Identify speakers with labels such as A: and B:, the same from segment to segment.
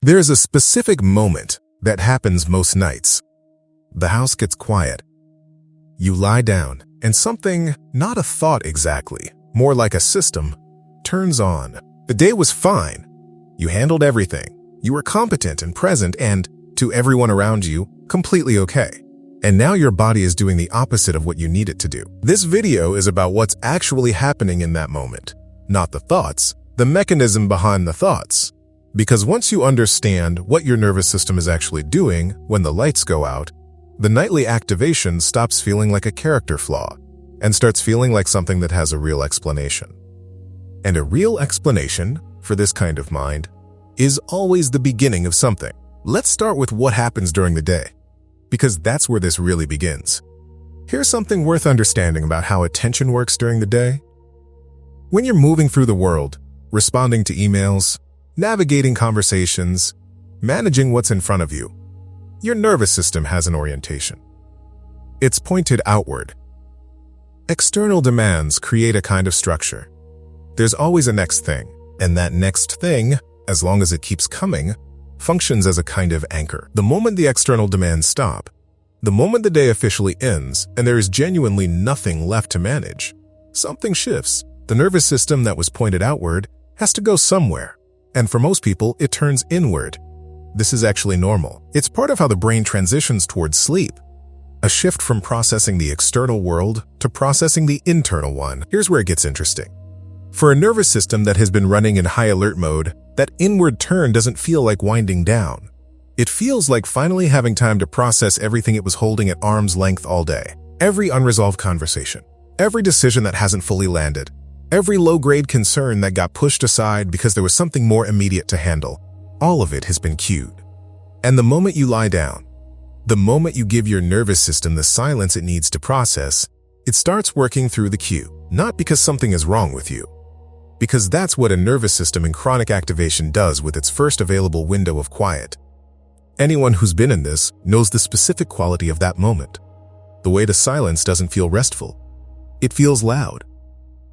A: There's a specific moment that happens most nights. The house gets quiet. You lie down, and something, not a thought exactly, more like a system, turns on. The day was fine. You handled everything. You were competent and present and, to everyone around you, completely okay. And now your body is doing the opposite of what you need it to do. This video is about what's actually happening in that moment. Not the thoughts, the mechanism behind the thoughts. Because once you understand what your nervous system is actually doing when the lights go out, the nightly activation stops feeling like a character flaw and starts feeling like something that has a real explanation. And a real explanation, for this kind of mind, is always the beginning of something. Let's start with what happens during the day, because that's where this really begins. Here's something worth understanding about how attention works during the day. When you're moving through the world, responding to emails, navigating conversations, managing what's in front of you, your nervous system has an orientation. It's pointed outward. External demands create a kind of structure. There's always a next thing, and that next thing, as long as it keeps coming, functions as a kind of anchor. The moment the external demands stop, the moment the day officially ends and there is genuinely nothing left to manage, something shifts. The nervous system that was pointed outward has to go somewhere, and for most people, it turns inward. This is actually normal. It's part of how the brain transitions towards sleep. A shift from processing the external world to processing the internal one. Here's where it gets interesting. For a nervous system that has been running in high alert mode, that inward turn doesn't feel like winding down. It feels like finally having time to process everything it was holding at arm's length all day. Every unresolved conversation, every decision that hasn't fully landed, every low-grade concern that got pushed aside because there was something more immediate to handle, all of it has been cued. And the moment you lie down, the moment you give your nervous system the silence it needs to process, it starts working through the cue, not because something is wrong with you, because that's what a nervous system in chronic activation does with its first available window of quiet. Anyone who's been in this knows the specific quality of that moment. The way to silence doesn't feel restful. It feels loud.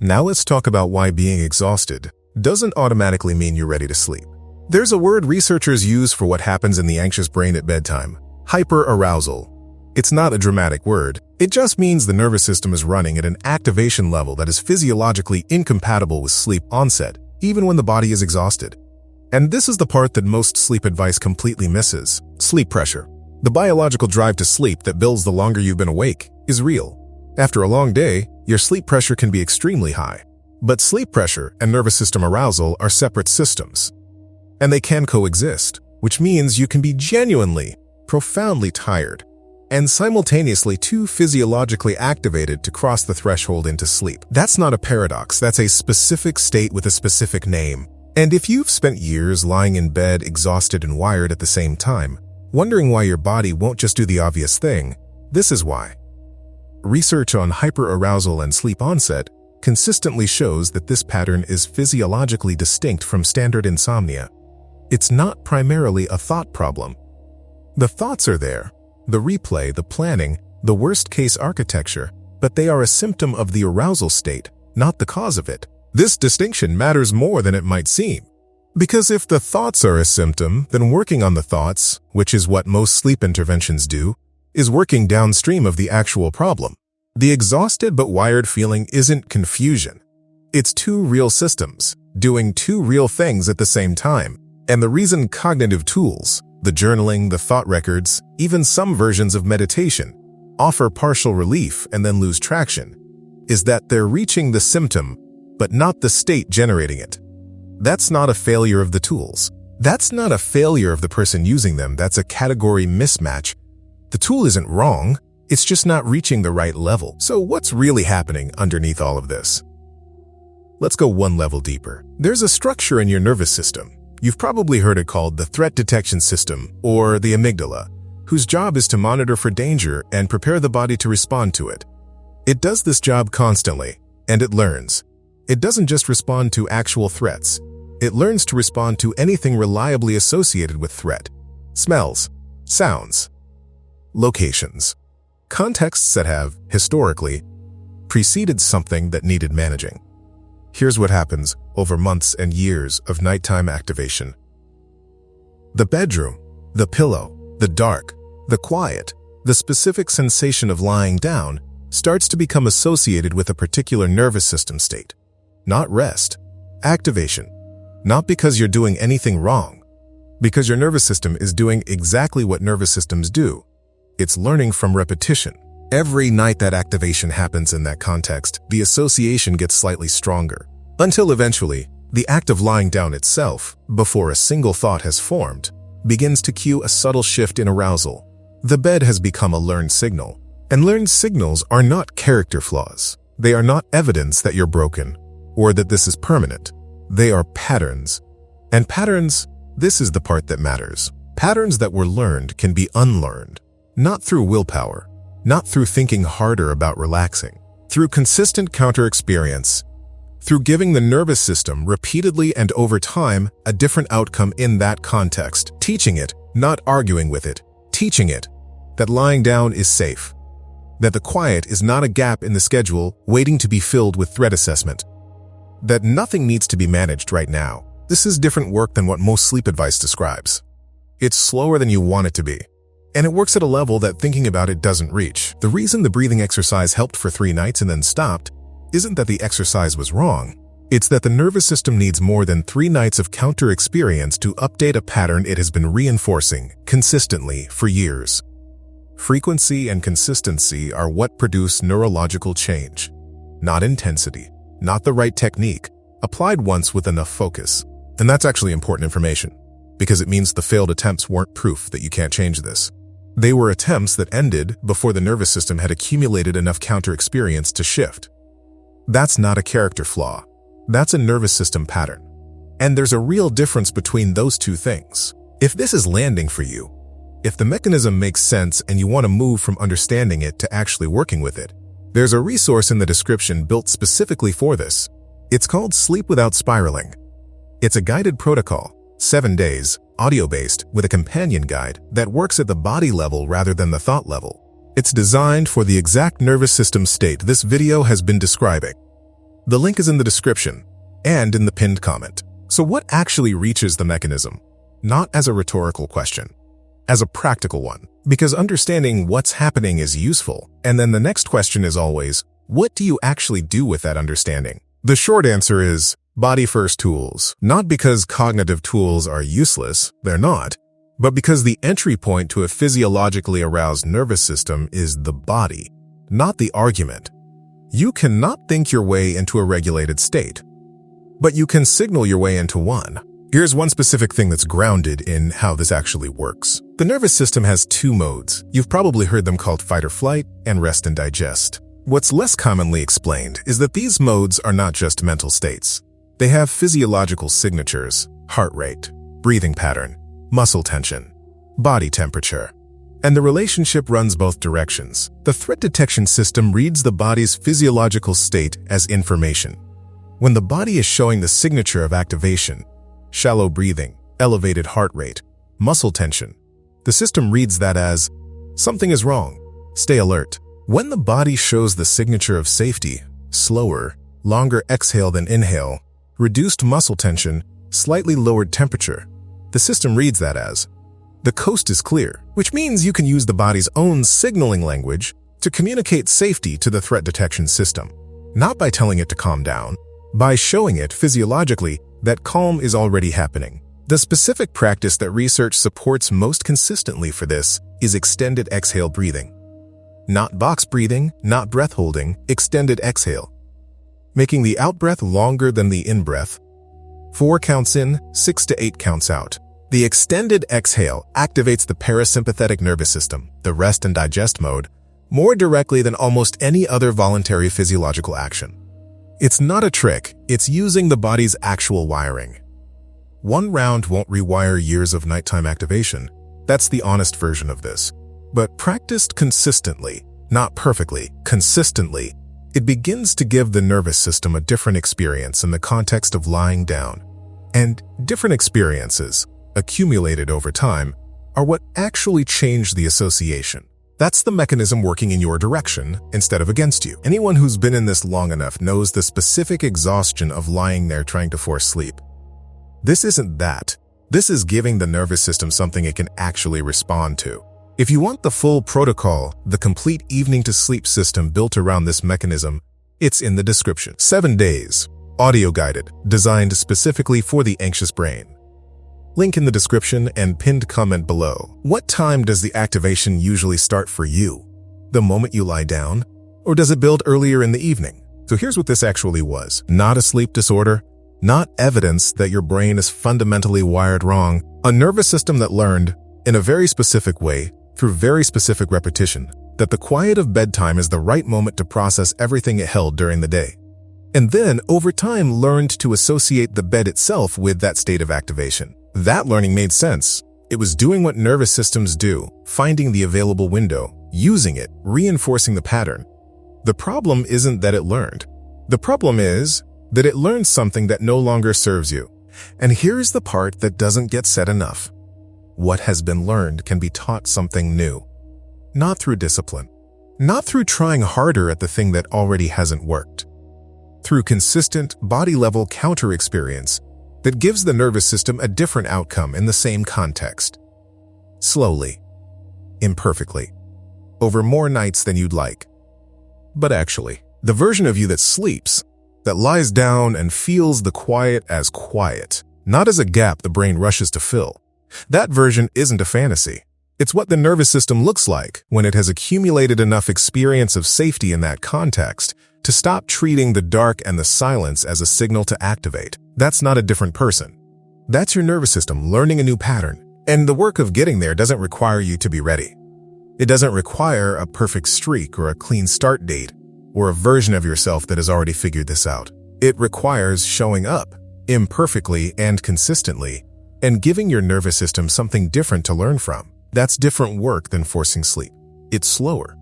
A: Now let's talk about why being exhausted doesn't automatically mean you're ready to sleep. There's a word researchers use for what happens in the anxious brain at bedtime: hyperarousal. It's not a dramatic word. It just means the nervous system is running at an activation level that is physiologically incompatible with sleep onset, even when the body is exhausted. And this is the part that most sleep advice completely misses. Sleep pressure. The biological drive to sleep that builds the longer you've been awake is real. After a long day, your sleep pressure can be extremely high. But sleep pressure and nervous system arousal are separate systems. And they can coexist, which means you can be genuinely, profoundly tired and simultaneously too physiologically activated to cross the threshold into sleep. That's not a paradox, that's a specific state with a specific name. And if you've spent years lying in bed exhausted and wired at the same time, wondering why your body won't just do the obvious thing, this is why. Research on hyperarousal and sleep onset consistently shows that this pattern is physiologically distinct from standard insomnia. It's not primarily a thought problem. The thoughts are there, the replay, the planning, the worst-case architecture, but they are a symptom of the arousal state, not the cause of it. This distinction matters more than it might seem. Because if the thoughts are a symptom, then working on the thoughts, which is what most sleep interventions do, is working downstream of the actual problem. The exhausted but wired feeling isn't confusion. It's two real systems, doing two real things at the same time. And the reason cognitive tools, the journaling, the thought records, even some versions of meditation, offer partial relief and then lose traction, is that they're reaching the symptom, but not the state generating it. That's not a failure of the tools. That's not a failure of the person using them. That's a category mismatch. The tool isn't wrong, it's just not reaching the right level. So what's really happening underneath all of this? Let's go one level deeper. There's a structure in your nervous system. You've probably heard it called the threat detection system, or the amygdala, whose job is to monitor for danger and prepare the body to respond to it. It does this job constantly, and it learns. It doesn't just respond to actual threats. It learns to respond to anything reliably associated with threat. Smells, sounds, locations, contexts that have, historically, preceded something that needed managing. Here's what happens over months and years of nighttime activation. The bedroom, the pillow, the dark, the quiet, the specific sensation of lying down starts to become associated with a particular nervous system state. Not rest, activation. Not because you're doing anything wrong, because your nervous system is doing exactly what nervous systems do. It's learning from repetition. Every night that activation happens in that context, the association gets slightly stronger, until eventually, the act of lying down itself, before a single thought has formed, begins to cue a subtle shift in arousal. The bed has become a learned signal, and learned signals are not character flaws. They are not evidence that you're broken, or that this is permanent. They are patterns. And patterns, this is the part that matters. Patterns that were learned can be unlearned, not through willpower, not through thinking harder about relaxing, through consistent counter-experience, through giving the nervous system repeatedly and over time a different outcome in that context, teaching it, not arguing with it, teaching it that lying down is safe, that the quiet is not a gap in the schedule waiting to be filled with threat assessment, that nothing needs to be managed right now. This is different work than what most sleep advice describes. It's slower than you want it to be, and it works at a level that thinking about it doesn't reach. The reason the breathing exercise helped for 3 nights and then stopped isn't that the exercise was wrong. It's that the nervous system needs more than 3 nights of counter-experience to update a pattern it has been reinforcing consistently for years. Frequency and consistency are what produce neurological change, not intensity. Not the right technique, applied once with enough focus. And that's actually important information, because it means the failed attempts weren't proof that you can't change this. They were attempts that ended before the nervous system had accumulated enough counter-experience to shift. That's not a character flaw. That's a nervous system pattern. And there's a real difference between those two things. If this is landing for you, if the mechanism makes sense and you want to move from understanding it to actually working with it, there's a resource in the description built specifically for this. It's called Sleep Without Spiraling. It's a guided protocol, 7 days, audio-based, with a companion guide that works at the body level rather than the thought level. It's designed for the exact nervous system state this video has been describing. The link is in the description and in the pinned comment. So what actually reaches the mechanism? Not as a rhetorical question, as a practical one. Because understanding what's happening is useful, and then the next question is always, what do you actually do with that understanding? The short answer is body-first tools. Not because cognitive tools are useless, they're not, but because the entry point to a physiologically aroused nervous system is the body, not the argument. You cannot think your way into a regulated state, but you can signal your way into one. Here's one specific thing that's grounded in how this actually works. The nervous system has 2 modes. You've probably heard them called fight or flight and rest and digest. What's less commonly explained is that these modes are not just mental states. They have physiological signatures, heart rate, breathing pattern, muscle tension, body temperature. And the relationship runs both directions. The threat detection system reads the body's physiological state as information. When the body is showing the signature of activation, shallow breathing, elevated heart rate, muscle tension, the system reads that as, something is wrong, stay alert. When the body shows the signature of safety, slower, longer exhale than inhale, reduced muscle tension, slightly lowered temperature, the system reads that as, the coast is clear, which means you can use the body's own signaling language to communicate safety to the threat detection system, not by telling it to calm down, by showing it physiologically that calm is already happening. The specific practice that research supports most consistently for this is extended exhale breathing. Not box breathing, not breath holding, extended exhale. Making the out-breath longer than the in-breath. 4 counts in, 6 to 8 counts out. The extended exhale activates the parasympathetic nervous system, the rest and digest mode, more directly than almost any other voluntary physiological action. It's not a trick, it's using the body's actual wiring. 1 round won't rewire years of nighttime activation. That's the honest version of this. But practiced consistently, not perfectly, consistently, it begins to give the nervous system a different experience in the context of lying down. And different experiences, accumulated over time, are what actually change the association. That's the mechanism working in your direction instead of against you. Anyone who's been in this long enough knows the specific exhaustion of lying there trying to force sleep. This isn't that. This is giving the nervous system something it can actually respond to. If you want the full protocol, the complete evening to sleep system built around this mechanism, it's in the description. 7 days, audio-guided, designed specifically for the anxious brain. Link in the description and pinned comment below. What time does the activation usually start for you? The moment you lie down? Or does it build earlier in the evening? So here's what this actually was. Not a sleep disorder, not evidence that your brain is fundamentally wired wrong. A nervous system that learned, in a very specific way, through very specific repetition, that the quiet of bedtime is the right moment to process everything it held during the day. And then, over time, learned to associate the bed itself with that state of activation. That learning made sense. It was doing what nervous systems do, finding the available window, using it, reinforcing the pattern. The problem isn't that it learned. The problem is that it learned something that no longer serves you. And here's the part that doesn't get said enough. What has been learned can be taught something new. Not through discipline. Not through trying harder at the thing that already hasn't worked. Through consistent, body-level counter-experience that gives the nervous system a different outcome in the same context. Slowly, imperfectly, over more nights than you'd like. But actually, the version of you that sleeps, that lies down and feels the quiet as quiet, not as a gap the brain rushes to fill, that version isn't a fantasy. It's what the nervous system looks like when it has accumulated enough experience of safety in that context to stop treating the dark and the silence as a signal to activate. That's not a different person. That's your nervous system learning a new pattern. And the work of getting there doesn't require you to be ready. It doesn't require a perfect streak or a clean start date or a version of yourself that has already figured this out. It requires showing up, imperfectly and consistently, and giving your nervous system something different to learn from. That's different work than forcing sleep. It's slower.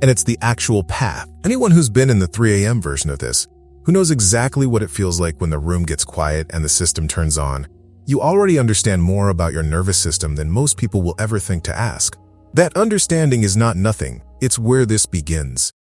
A: And it's the actual path. Anyone who's been in the 3 a.m. version of this, who knows exactly what it feels like when the room gets quiet and the system turns on, you already understand more about your nervous system than most people will ever think to ask. That understanding is not nothing. It's where this begins.